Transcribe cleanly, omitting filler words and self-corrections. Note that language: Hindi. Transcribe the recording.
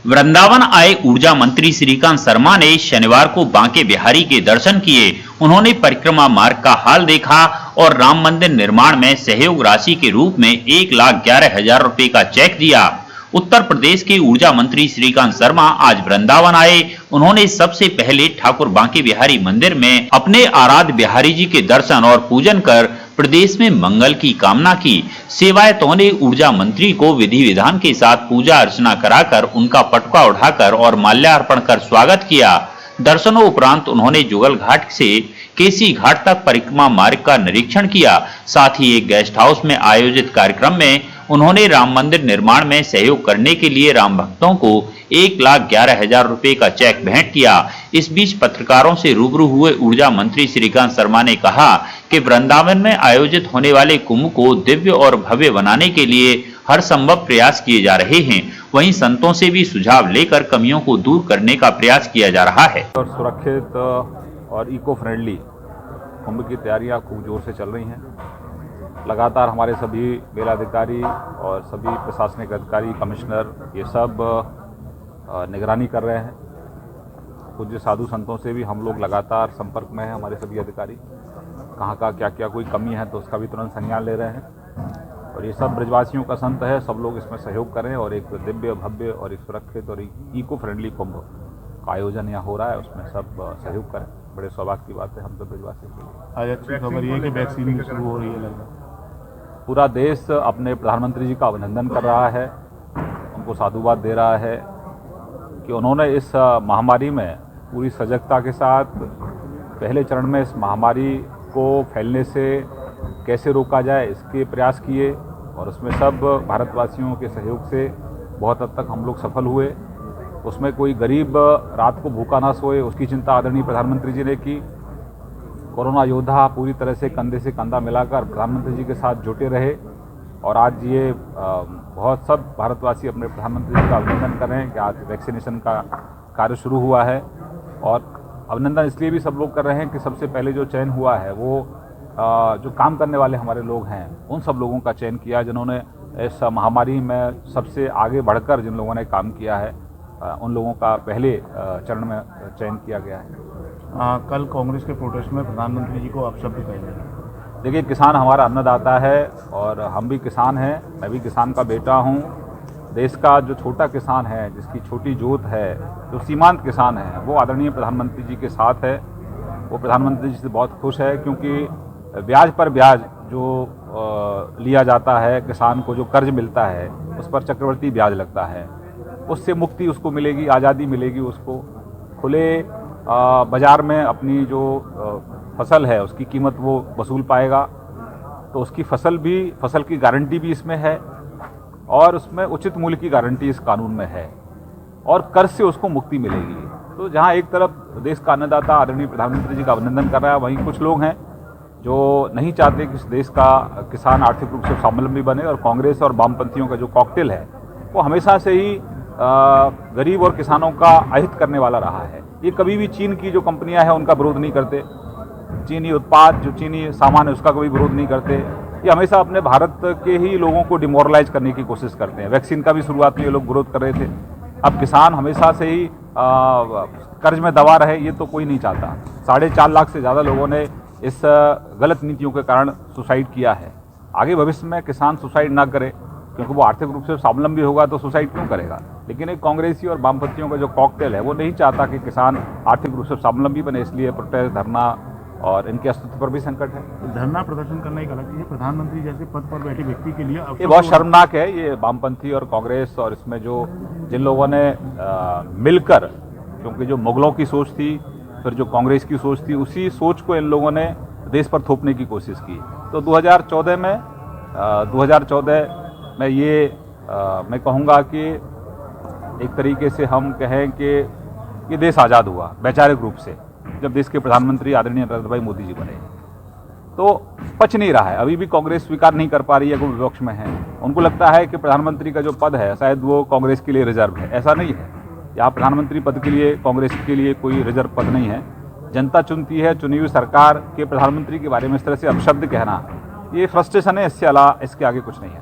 वृंदावन आए ऊर्जा मंत्री श्रीकांत शर्मा ने शनिवार को बांके बिहारी के दर्शन किए। उन्होंने परिक्रमा मार्ग का हाल देखा और राम मंदिर निर्माण में सहयोग राशि के रूप में 1,11,000 रुपए का चेक दिया। उत्तर प्रदेश के ऊर्जा मंत्री श्रीकांत शर्मा आज वृंदावन आए। उन्होंने सबसे पहले ठाकुर बांके बिहारी मंदिर में अपने आराध्य बिहारी जी के दर्शन और पूजन कर प्रदेश में मंगल की कामना की। सेवायतों ने ऊर्जा मंत्री को विधि विधान के साथ पूजा अर्चना कराकर उनका पटुका उठाकर और माल्यार्पण कर स्वागत किया। दर्शनों उपरांत उन्होंने जुगल घाट से केसी घाट तक परिक्रमा मार्ग का निरीक्षण किया। साथ ही एक गेस्ट हाउस में आयोजित कार्यक्रम में उन्होंने राम मंदिर निर्माण में सहयोग करने के लिए राम भक्तों को 1,11,000 रुपए का चेक भेंट किया। इस बीच पत्रकारों से रूबरू हुए ऊर्जा मंत्री श्रीकांत शर्मा ने कहा कि वृंदावन में आयोजित होने वाले कुंभ को दिव्य और भव्य बनाने के लिए हर संभव प्रयास किए जा रहे हैं। वहीं संतों से भी सुझाव लेकर कमियों को दूर करने का प्रयास किया जा रहा है। और सुरक्षित और इको फ्रेंडली कुंभ की तैयारियां खूब जोर से चल रही हैं। लगातार हमारे सभी मेलाधिकारी और सभी प्रशासनिक अधिकारी, कमिश्नर ये सब निगरानी कर रहे हैं। पूज्य साधु संतों से भी हम लोग लगातार संपर्क में हैं। हमारे सभी अधिकारी कहाँ का क्या क्या कोई कमी है तो उसका भी तुरंत संज्ञान ले रहे हैं। और ये सब ब्रजवासियों का संत है, सब लोग इसमें सहयोग करें और एक दिव्य भव्य और एक सुरक्षित और इको फ्रेंडली कुंभ का आयोजन यहाँ हो रहा है, उसमें सब सहयोग करें। बड़े सौभाग्य की बात है हम सब ब्रजवासियों के लिए। आज अच्छी खबर ये है कि वैक्सीन भी शुरू हो रही है लगभग। पूरा देश अपने प्रधानमंत्री जी का अभिनंदन कर रहा है, उनको साधुवाद दे रहा है कि उन्होंने इस महामारी में पूरी सजगता के साथ पहले चरण में इस महामारी को फैलने से कैसे रोका जाए इसके प्रयास किए और उसमें सब भारतवासियों के सहयोग से बहुत हद तक हम लोग सफल हुए। उसमें कोई गरीब रात को भूखा ना सोए उसकी चिंता आदरणीय प्रधानमंत्री जी ने की। कोरोना योद्धा पूरी तरह से कंधे से कंधा मिलाकर प्रधानमंत्री जी के साथ जुटे रहे और आज ये बहुत सब भारतवासी अपने प्रधानमंत्री जी का अभिनंदन कर रहे हैं कि आज वैक्सीनेशन का कार्य शुरू हुआ है। और अभिनंदन इसलिए भी सब लोग कर रहे हैं कि सबसे पहले जो चयन हुआ है वो जो काम करने वाले हमारे लोग हैं उन सब लोगों का चयन किया जिन्होंने इस महामारी में सबसे आगे बढ़कर जिन लोगों ने काम किया है उन लोगों का पहले चरण में चयन किया गया है। कल कांग्रेस के प्रोटेस्ट में प्रधानमंत्री जी को अपशब्द कहेंगे। देखिए, किसान हमारा अन्नदाता है और हम भी किसान हैं, मैं भी किसान का बेटा हूं। देश का जो छोटा किसान है, जिसकी छोटी जोत है, जो सीमांत किसान है, वो आदरणीय प्रधानमंत्री जी के साथ है। वो प्रधानमंत्री जी से बहुत खुश है क्योंकि ब्याज पर ब्याज जो लिया जाता है, किसान को जो कर्ज मिलता है उस पर चक्रवर्ती ब्याज लगता है, उससे मुक्ति उसको मिलेगी, आज़ादी मिलेगी उसको। खुले बाज़ार में अपनी जो फसल है उसकी कीमत वो वसूल पाएगा, तो उसकी फसल की गारंटी भी इसमें है और उसमें उचित मूल्य की गारंटी इस कानून में है और कर्ज से उसको मुक्ति मिलेगी। तो जहां एक तरफ देश का अन्नदाता आदरणीय प्रधानमंत्री जी का अभिनंदन कर रहा है, वहीं कुछ लोग हैं जो नहीं चाहते कि इस देश का किसान आर्थिक रूप से स्वावलंबी बने। और कांग्रेस और वामपंथियों का जो कॉकटेल है वो हमेशा से ही गरीब और किसानों का अहित करने वाला रहा है। ये कभी भी चीन की जो कंपनियां हैं उनका विरोध नहीं करते, चीनी उत्पाद जो चीनी सामान है उसका कभी विरोध नहीं करते। ये हमेशा अपने भारत के ही लोगों को डिमोरलाइज करने की कोशिश करते हैं। वैक्सीन का भी शुरुआत में ये लोग विरोध कर रहे थे। अब किसान हमेशा से ही कर्ज में दबा रहे, ये तो कोई नहीं चाहता। 4.5 लाख से ज़्यादा लोगों ने इस गलत नीतियों के कारण सुसाइड किया है। आगे भविष्य में किसान सुसाइड ना करे क्योंकि वो आर्थिक रूप से स्वावलंबी होगा तो सुसाइड क्यों करेगा। लेकिन एक कांग्रेसी और वामपंथियों का जो कॉकटेल है वो नहीं चाहता कि किसान आर्थिक रूप से स्वावलंबी बने, इसलिए प्रोटेस्ट, धरना और इनके अस्तित्व पर भी संकट है। धरना प्रदर्शन करना एक अलग चीज़ है, प्रधानमंत्री जैसे पद पर बैठे व्यक्ति के लिए ये बहुत शर्मनाक है। ये वामपंथी और कांग्रेस और इसमें जो जिन लोगों ने मिलकर, क्योंकि जो मुगलों की सोच थी फिर जो कांग्रेस की सोच थी, उसी सोच को इन लोगों ने देश पर थोपने की कोशिश की। तो 2014 में ये मैं कहूँगा कि एक तरीके से हम कहें कि ये देश आज़ाद हुआ वैचारिक रूप से जब देश के प्रधानमंत्री आदरणीय नरेंद्र भाई मोदी जी बने। तो पच नहीं रहा है, अभी भी कांग्रेस स्वीकार नहीं कर पा रही है, वो विपक्ष में है। उनको लगता है कि प्रधानमंत्री का जो पद है शायद वो कांग्रेस के लिए रिजर्व है। ऐसा नहीं है, यहाँ प्रधानमंत्री पद के लिए कांग्रेस के लिए कोई रिजर्व पद नहीं है। जनता चुनती है, चुनी हुई सरकार के प्रधानमंत्री के बारे में इस तरह से अपशब्द कहना ये फ्रस्ट्रेशन है, इसके आगे कुछ नहीं है।